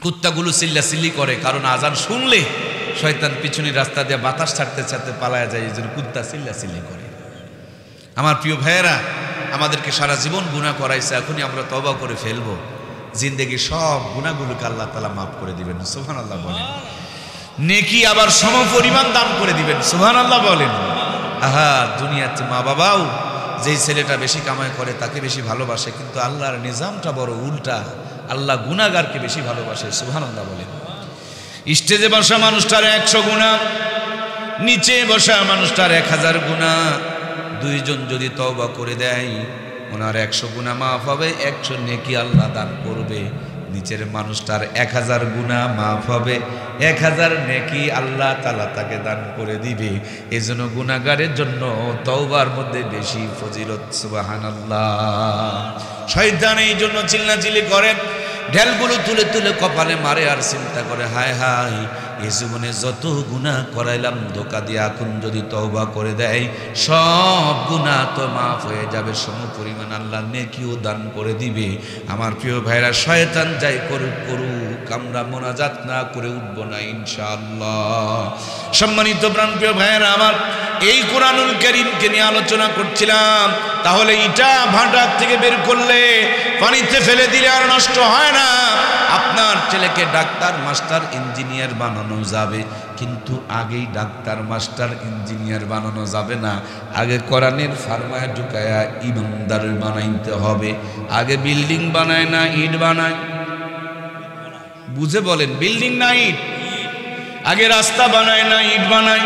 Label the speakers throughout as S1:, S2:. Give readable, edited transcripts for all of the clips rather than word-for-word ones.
S1: কুত্তাগুলো চিল্লাচিল্লি করে, কারণ আজান শুনলে শয়তান পিছনের রাস্তা দিয়ে বাতাস ছাড়তে ছাড়তে পালায়া যায়, এই জন্য কুত্তা চিল্লাচিল্লি করে। আমার প্রিয় ভাইয়েরা, আমাদেরকে সারা জীবন গুনাহ করাইছে, এখনই আমরা তওবা করে ফেলবো, জিন্দেগির সব গুনাহগুলোকে আল্লাহ তাআলা মাফ করে দিবেন। সুবহানাল্লাহ বলেন। নেকি আবার সমপরিমাণ দান করে দিবেন। সুবহানাল্লাহ বলেন। আহা, দুনিয়াতে মা বাবাও যেই ছেলেটা বেশি কামাই করে তাকে বেশি ভালোবাসে, কিন্তু আল্লাহর নিজামটা বড় উল্টা, আল্লাহ গুনাহগারকে বেশি ভালোবাসে। সুবহানাল্লাহ বলেন। স্টেজে বসা মানুষটার 100 গুনাহ, নিচে বসা মানুষটার 1000 গুনাহ। দুইজন যদি তওবা করে দেয়, ওনার 100 গুনাহ মাফ হবে, 100 নেকি আল্লাহ দান করবে। নিচের মানুষটার 1000 গুনাহ মাফ হবে, 1000 নেকি আল্লাহ তাআলা তাকে দান করে দিবে। এজন্য গুনাহগারের জন্য তওবার মধ্যে বেশি ফজিলত। সুবহানাল্লাহ। শয়তান এই জন্য চিল্লাচিল্লি করে, ঢেলগুলো তুলে তুলে কপালে মারে আর চিন্তা করে, হায় হায়, এই জীবনে যত গুনাহ করাইলাম ধোঁকা দিয়ে, এখন যদি তওবা করে দেয় সব গুনাহ তো মাফ হয়ে যাবে, সমপরিমাণ আল্লাহ নেকিও দান করে দিবে। আমার প্রিয় ভাইরা, শয়তান যাই করুক করুক, আমরা মোনাজাত না করে উঠবো না ইনশাআল্লাহ। সম্মানিত প্রাণপ্রিয় ভাইরা আমার, এই কোরআনুল কারীমকে নিয়ে আলোচনা করছিলাম। তাহলে ইটা ভাটার থেকে বের করলে, পানিতে ফেলে দিলে আর নষ্ট হয় না। আপনার ছেলেকে ডাক্তার, মাস্টার, ইঞ্জিনিয়ার বানানো যাবে, কিন্তু আগেই ডাক্তার, মাস্টার, ইঞ্জিনিয়ার বানানো যাবে না। আগে কোরআনের ফার্মায় ঢুকায়া ইমানদার বানাইতে হবে। আগে বিল্ডিং বানায় না ইট বানায়? বুঝে বলেন, বিল্ডিং না ইট? আগে রাস্তা বানায় না ইট বানায়?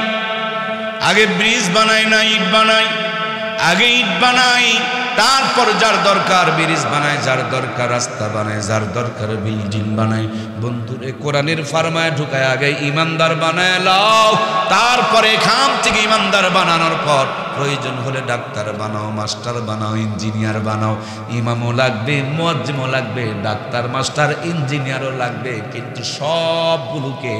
S1: আগে ব্রিজ বানায় না ইট বানায়? আগে ইট বানাই, তারপর যার দরকার ব্রিজ বানায়, যার দরকার রাস্তা বানায়, যার দরকার বিল্ডিং বানায়। বন্ধুরে, কোরআনের ফার্মায় ঢুকায় আগে ইমানদার বানায় লাও, তারপরে এখান থেকে ইমানদার বানানোর পর প্রয়োজন হলে ডাক্তার বানাও, মাস্টার বানাও, ইঞ্জিনিয়ার বানাও। ইমামও লাগবে, মুয়াজ্জিমও লাগবে, ডাক্তার, মাস্টার, ইঞ্জিনিয়ারও লাগবে, কিন্তু সবগুলোকে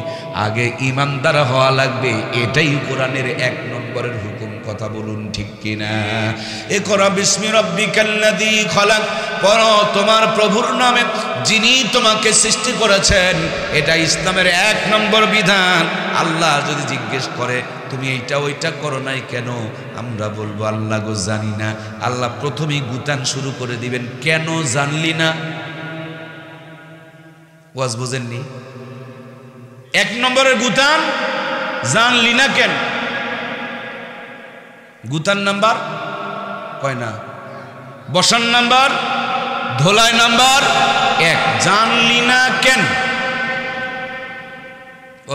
S1: আগে ইমানদার হওয়া লাগবে। এটাই কোরআনের 1 নম্বরের হুকুম। কথা বলুন ঠিক কিনা? ইকরা বিসমি রাব্বিকাল্লাযী খলাক, পড়ো তোমার প্রভুর নামে যিনি তোমাকে সৃষ্টি করেছেন। এটা ইসলামের 1 নম্বর বিধান। আল্লাহ যদি জিজ্ঞেস করে তুমি এইটা ওইটা করো নাই কেন, আমরা বলবো আল্লাহ গো জানি না। আল্লাহ প্রথমেই গুতান শুরু করে দিবেন, কেন জানলি না? ওয়াজ বুঝেননি? 1 নম্বরের গুতান, জানলি না কেন? গুতান নাম্বার কয় না? বসান নাম্বার, ধোলাই নাম্বার 1, জানলি না কেন?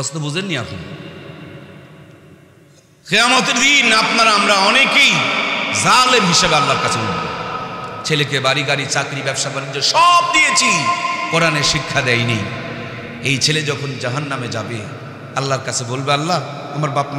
S1: অস্ত বুঝেননি আপনি? কিয়ামতের দিন আপনারা আমরা অনেকেই জালেম হিসেবে আল্লাহর কাছে উঠব। ছেলেকে বাড়ি গাড়ি, চাকরি, ব্যবসা বাণিজ্য সব দিয়েছি, কোরআনের শিক্ষা দেয়নি। এই ছেলে যখন জাহান্নামে যাবে, আল্লাহর কাছে বলবে, আল্লাহ আমার বাপ মা